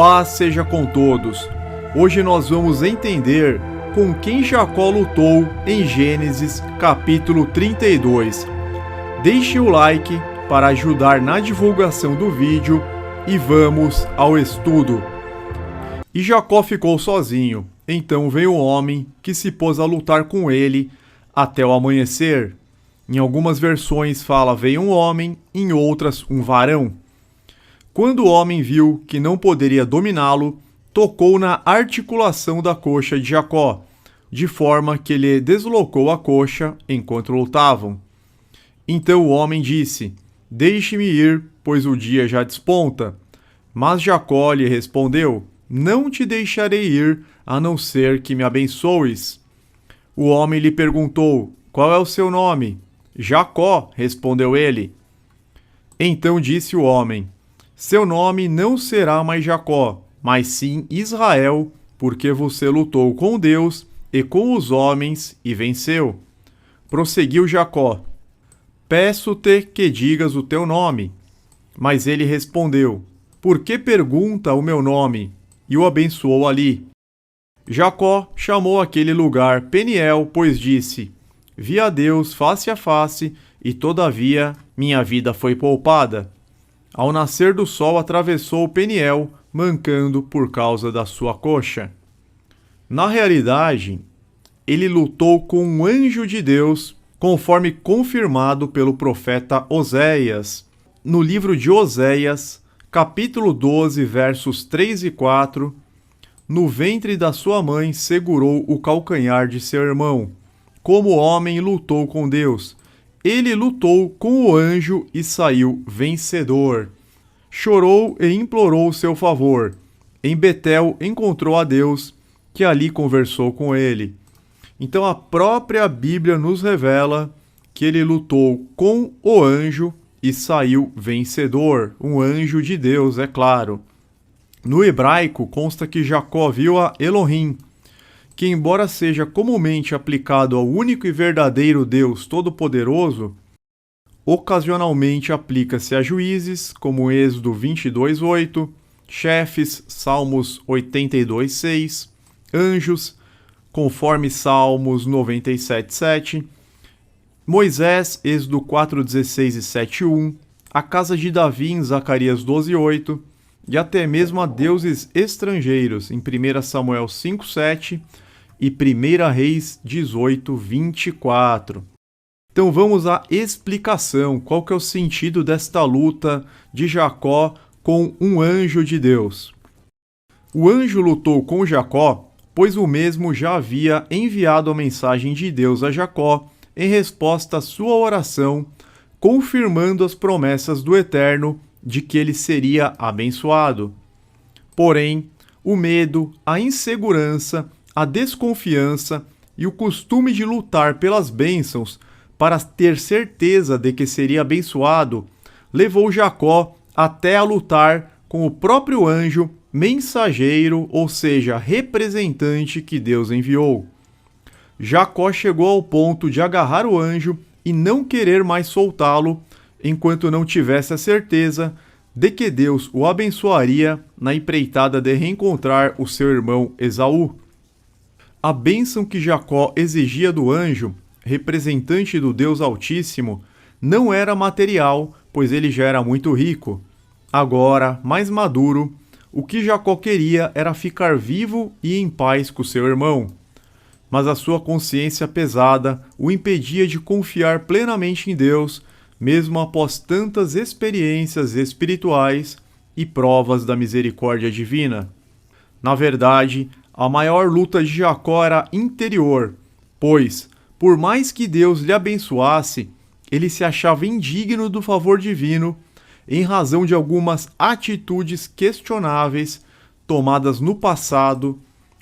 Paz seja com todos. Hoje nós vamos entender com quem Jacó lutou em Gênesis capítulo 32. Deixe o like para ajudar na divulgação do vídeo e vamos ao estudo. E Jacó ficou sozinho. Então veio um homem que se pôs a lutar com ele até o amanhecer. Em algumas versões fala veio um homem, em outras um varão. Quando o homem viu que não poderia dominá-lo, tocou na articulação da coxa de Jacó, de forma que ele deslocou a coxa enquanto lutavam. Então o homem disse: "Deixe-me ir, pois o dia já desponta." Mas Jacó lhe respondeu: "Não te deixarei ir, a não ser que me abençoes." O homem lhe perguntou: "Qual é o seu nome?" "Jacó," respondeu ele. Então disse o homem: "Seu nome não será mais Jacó, mas sim Israel, porque você lutou com Deus e com os homens e venceu." Prosseguiu Jacó: "Peço-te que digas o teu nome." Mas ele respondeu: "Por que pergunta o meu nome?" E o abençoou ali. Jacó chamou aquele lugar Peniel, pois disse: "Vi a Deus face a face, e todavia minha vida foi poupada." Ao nascer do sol atravessou Peniel, mancando por causa da sua coxa. Na realidade, ele lutou com um anjo de Deus, conforme confirmado pelo profeta Oséias. No livro de Oséias, capítulo 12, versos 3 e 4, "No ventre da sua mãe segurou o calcanhar de seu irmão. Como homem lutou com Deus. Ele lutou com o anjo e saiu vencedor. Chorou e implorou seu favor. Em Betel encontrou a Deus, que ali conversou com ele." Então a própria Bíblia nos revela que ele lutou com o anjo e saiu vencedor. Um anjo de Deus, é claro. No hebraico consta que Jacó viu a Elohim, que embora seja comumente aplicado ao único e verdadeiro Deus Todo-Poderoso, ocasionalmente aplica-se a juízes, como Êxodo 22:8, chefes, Salmos 82:6, anjos, conforme Salmos 97:7, Moisés, Êxodo 4:16 e 7:1, a casa de Davi em Zacarias 12:8, e até mesmo a deuses estrangeiros em 1 Samuel 5:7 e 1 Reis 18:24. Então vamos à explicação. Qual que é o sentido desta luta de Jacó com um anjo de Deus? O anjo lutou com Jacó, pois o mesmo já havia enviado a mensagem de Deus a Jacó em resposta à sua oração, confirmando as promessas do Eterno de que ele seria abençoado. Porém, o medo, a insegurança, a desconfiança e o costume de lutar pelas bênçãos para ter certeza de que seria abençoado levou Jacó até a lutar com o próprio anjo mensageiro, ou seja, representante que Deus enviou. Jacó chegou ao ponto de agarrar o anjo e não querer mais soltá-lo enquanto não tivesse a certeza de que Deus o abençoaria na empreitada de reencontrar o seu irmão Esaú. A bênção que Jacó exigia do anjo, representante do Deus Altíssimo, não era material, pois ele já era muito rico. Agora, mais maduro, o que Jacó queria era ficar vivo e em paz com seu irmão. Mas a sua consciência pesada o impedia de confiar plenamente em Deus, mesmo após tantas experiências espirituais e provas da misericórdia divina. Na verdade, a maior luta de Jacó era interior, pois, por mais que Deus lhe abençoasse, ele se achava indigno do favor divino em razão de algumas atitudes questionáveis tomadas no passado,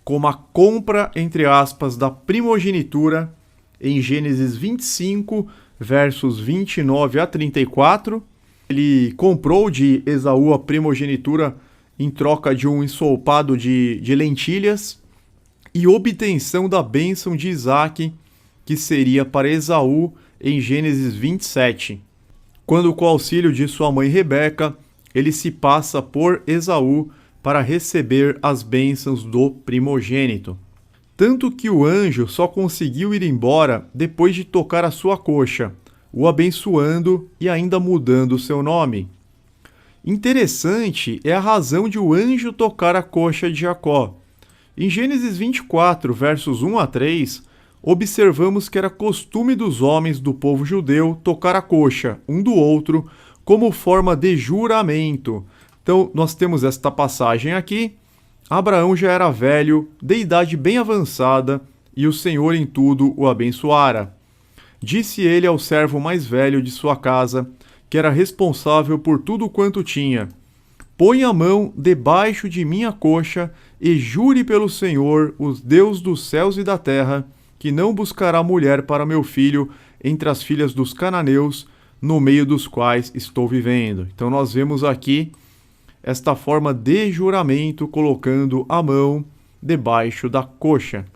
como a compra, entre aspas, da primogenitura em Gênesis 25, versos 29 a 34. Ele comprou de Esaú a primogenitura em troca de um ensopado de lentilhas e obtenção da bênção de Isaque, que seria para Esaú em Gênesis 27. Quando, com o auxílio de sua mãe Rebeca, ele se passa por Esaú para receber as bênçãos do primogênito. Tanto que o anjo só conseguiu ir embora depois de tocar a sua coxa, o abençoando e ainda mudando seu nome. Interessante é a razão de o anjo tocar a coxa de Jacó. Em Gênesis 24, versos 1 a 3, observamos que era costume dos homens do povo judeu tocar a coxa um do outro como forma de juramento. Então, nós temos esta passagem aqui. Abraão já era velho, de idade bem avançada, e o Senhor em tudo o abençoara. Disse ele ao servo mais velho de sua casa, que era responsável por tudo quanto tinha: põe a mão debaixo de minha coxa e jure pelo Senhor, o Deus dos céus e da terra, que não buscará mulher para meu filho entre as filhas dos cananeus, no meio dos quais estou vivendo. Então nós vemos aqui esta forma de juramento colocando a mão debaixo da coxa.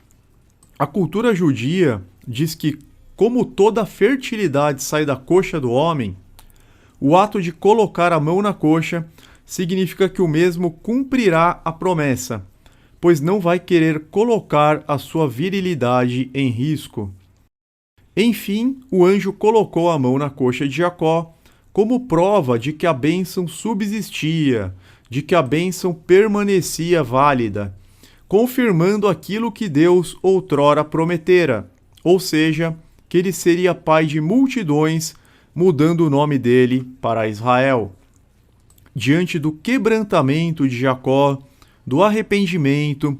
A cultura judia diz que, como toda fertilidade sai da coxa do homem, o ato de colocar a mão na coxa significa que o mesmo cumprirá a promessa, pois não vai querer colocar a sua virilidade em risco. Enfim, o anjo colocou a mão na coxa de Jacó como prova de que a bênção subsistia, de que a bênção permanecia válida, confirmando aquilo que Deus outrora prometera, ou seja, que ele seria pai de multidões, mudando o nome dele para Israel. Diante do quebrantamento de Jacó, do arrependimento,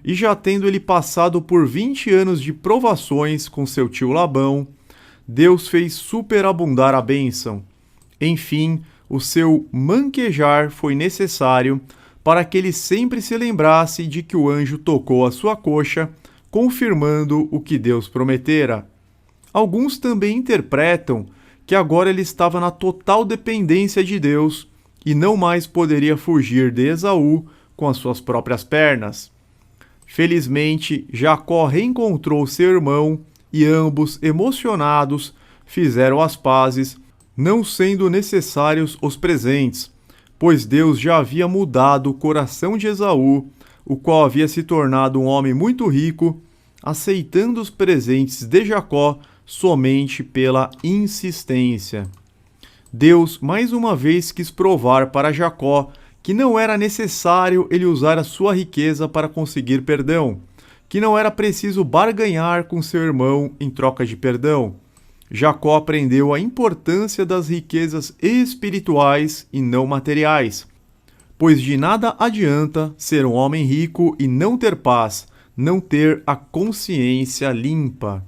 e já tendo ele passado por 20 anos de provações com seu tio Labão, Deus fez superabundar a bênção. Enfim, o seu manquejar foi necessário para que ele sempre se lembrasse de que o anjo tocou a sua coxa, confirmando o que Deus prometera. Alguns também interpretam que agora ele estava na total dependência de Deus e não mais poderia fugir de Esaú com as suas próprias pernas. Felizmente, Jacó reencontrou seu irmão e ambos, emocionados, fizeram as pazes, não sendo necessários os presentes, pois Deus já havia mudado o coração de Esaú, o qual havia se tornado um homem muito rico, aceitando os presentes de Jacó somente pela insistência. Deus mais uma vez quis provar para Jacó que não era necessário ele usar a sua riqueza para conseguir perdão, que não era preciso barganhar com seu irmão em troca de perdão. Jacó aprendeu a importância das riquezas espirituais e não materiais, pois de nada adianta ser um homem rico e não ter paz, não ter a consciência limpa.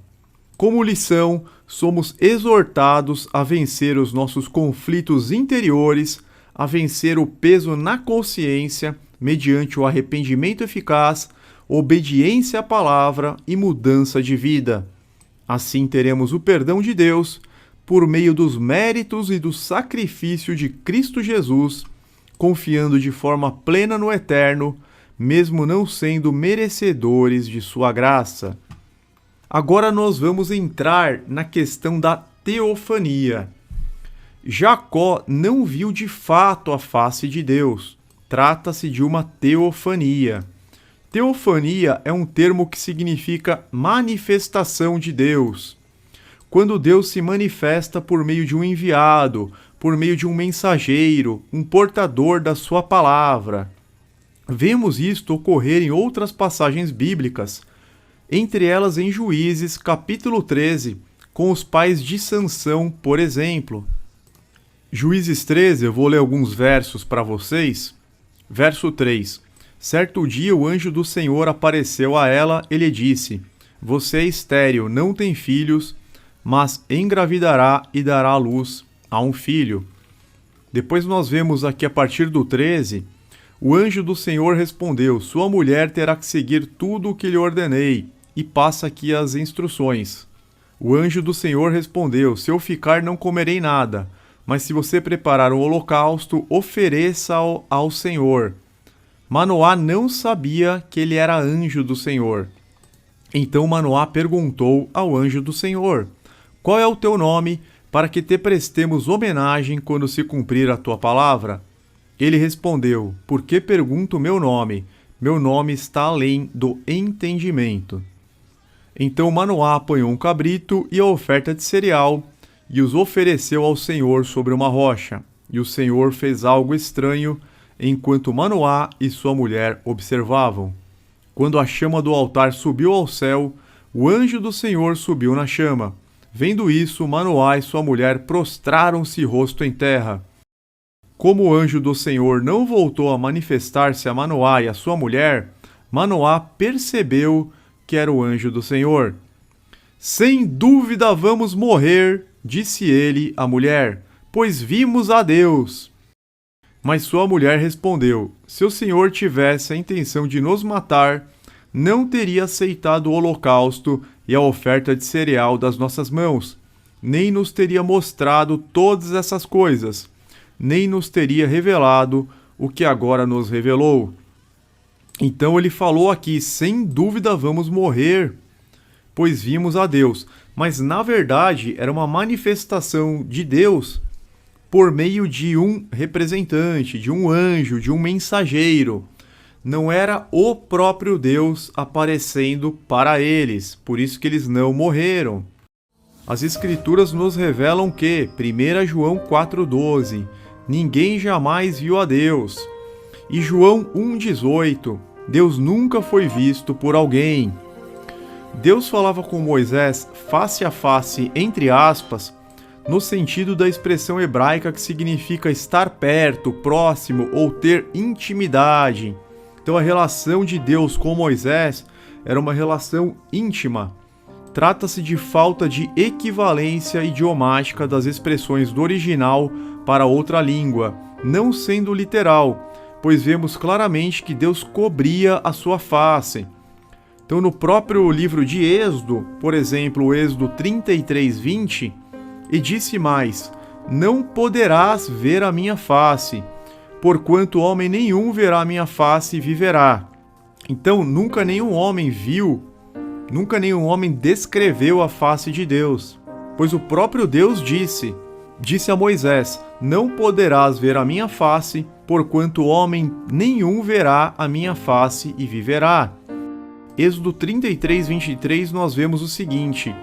Como lição, somos exortados a vencer os nossos conflitos interiores, a vencer o peso na consciência mediante o arrependimento eficaz, obediência à palavra e mudança de vida. Assim teremos o perdão de Deus por meio dos méritos e do sacrifício de Cristo Jesus, confiando de forma plena no Eterno, mesmo não sendo merecedores de sua graça. Agora nós vamos entrar na questão da teofania. Jacó não viu de fato a face de Deus. Trata-se de uma teofania. Teofania é um termo que significa manifestação de Deus. Quando Deus se manifesta por meio de um enviado, por meio de um mensageiro, um portador da sua palavra. Vemos isto ocorrer em outras passagens bíblicas, entre elas em Juízes, capítulo 13, com os pais de Sansão, por exemplo. Juízes 13, eu vou ler alguns versos para vocês. Verso 3. Certo dia o anjo do Senhor apareceu a ela e lhe disse: você é estéril, não tem filhos, mas engravidará e dará à luz a um filho. Depois nós vemos aqui a partir do 13, o anjo do Senhor respondeu: sua mulher terá que seguir tudo o que lhe ordenei, e passa aqui as instruções. O anjo do Senhor respondeu: se eu ficar não comerei nada, mas se você preparar um holocausto, ofereça-o ao Senhor. Manoá não sabia que ele era anjo do Senhor. Então Manoá perguntou ao anjo do Senhor: qual é o teu nome, para que te prestemos homenagem quando se cumprir a tua palavra? Ele respondeu: Por que pergunta o meu nome? Meu nome está além do entendimento. Então Manoá apanhou um cabrito e a oferta de cereal e os ofereceu ao Senhor sobre uma rocha. E o Senhor fez algo estranho enquanto Manoá e sua mulher observavam. Quando a chama do altar subiu ao céu, o anjo do Senhor subiu na chama. Vendo isso, Manoá e sua mulher prostraram-se rosto em terra. Como o anjo do Senhor não voltou a manifestar-se a Manoá e a sua mulher, Manoá percebeu que era o anjo do Senhor. Sem dúvida vamos morrer, disse ele à mulher, pois vimos a Deus. Mas sua mulher respondeu: Se o Senhor tivesse a intenção de nos matar, não teria aceitado o holocausto e a oferta de cereal das nossas mãos, nem nos teria mostrado todas essas coisas, nem nos teria revelado o que agora nos revelou. Então ele falou aqui: sem dúvida vamos morrer, pois vimos a Deus. Mas na verdade era uma manifestação de Deus por meio de um representante, de um anjo, de um mensageiro. Não era o próprio Deus aparecendo para eles, por isso que eles não morreram. As Escrituras nos revelam que, 1 João 4,12, ninguém jamais viu a Deus. E João 1,18, Deus nunca foi visto por alguém. Deus falava com Moisés face a face, entre aspas, no sentido da expressão hebraica que significa estar perto, próximo ou ter intimidade. Então a relação de Deus com Moisés era uma relação íntima. Trata-se de falta de equivalência idiomática das expressões do original para outra língua, não sendo literal, pois vemos claramente que Deus cobria a sua face. Então no próprio livro de Êxodo, por exemplo, o Êxodo 33:20, e disse mais: Não poderás ver a minha face, porquanto homem nenhum verá a minha face e viverá. Então nunca nenhum homem viu, nunca nenhum homem descreveu a face de Deus, pois o próprio Deus disse a Moisés: Não poderás ver a minha face, porquanto homem nenhum verá a minha face e viverá. Êxodo 33:23 nós vemos o seguinte: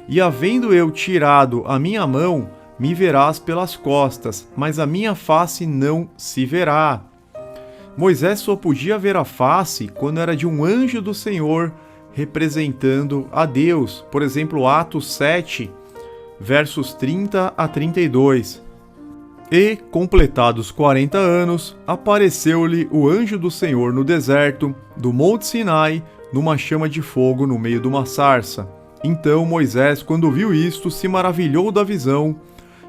E havendo eu tirado a minha mão, me verás pelas costas, mas a minha face não se verá. Moisés só podia ver a face quando era de um anjo do Senhor representando a Deus. Por exemplo, Atos 7, versos 30 a 32. E, completados 40 anos, apareceu-lhe o anjo do Senhor no deserto do Monte Sinai, numa chama de fogo no meio de uma sarça. Então Moisés, quando viu isto, se maravilhou da visão,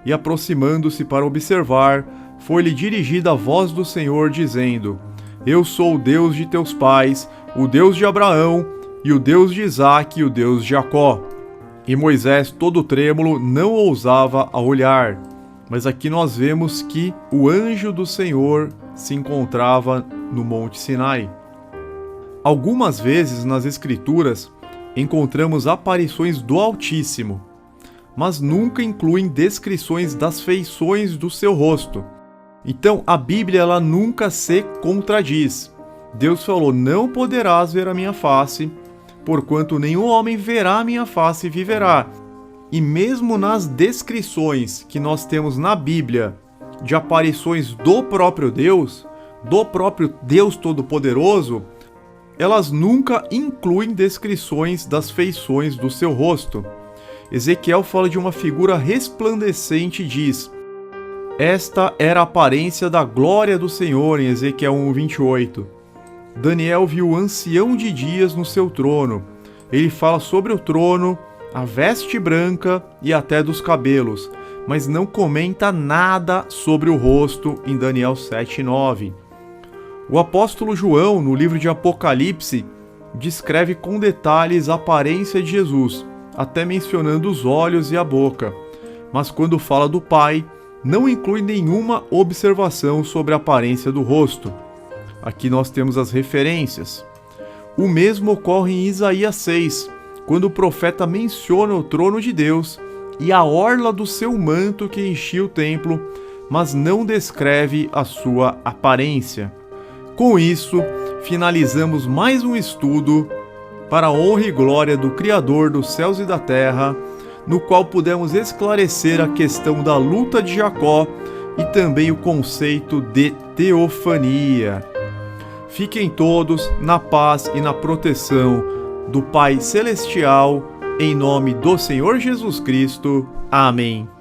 e aproximando-se para observar, foi-lhe dirigida a voz do Senhor, dizendo: Eu sou o Deus de teus pais, o Deus de Abraão, e o Deus de Isaque, e o Deus de Jacó. E Moisés, todo trêmulo, não ousava a olhar. Mas aqui nós vemos que o anjo do Senhor se encontrava no Monte Sinai. Algumas vezes nas Escrituras encontramos aparições do Altíssimo, mas nunca incluem descrições das feições do seu rosto. Então a Bíblia ela nunca se contradiz. Deus falou: Não poderás ver a minha face, porquanto nenhum homem verá a minha face e viverá. E mesmo nas descrições que nós temos na Bíblia de aparições do próprio Deus Todo-Poderoso, elas nunca incluem descrições das feições do seu rosto. Ezequiel fala de uma figura resplandecente e diz: Esta era a aparência da glória do Senhor, em Ezequiel 1:28. Daniel viu o ancião de dias no seu trono. Ele fala sobre o trono, a veste branca e até dos cabelos, mas não comenta nada sobre o rosto em Daniel 7:9. O apóstolo João, no livro de Apocalipse, descreve com detalhes a aparência de Jesus, até mencionando os olhos e a boca, mas quando fala do Pai, não inclui nenhuma observação sobre a aparência do rosto. Aqui nós temos as referências. O mesmo ocorre em Isaías 6, quando o profeta menciona o trono de Deus e a orla do seu manto que enchia o templo, mas não descreve a sua aparência. Com isso, finalizamos mais um estudo para a honra e glória do Criador dos céus e da terra, no qual pudemos esclarecer a questão da luta de Jacó e também o conceito de teofania. Fiquem todos na paz e na proteção do Pai Celestial, em nome do Senhor Jesus Cristo. Amém.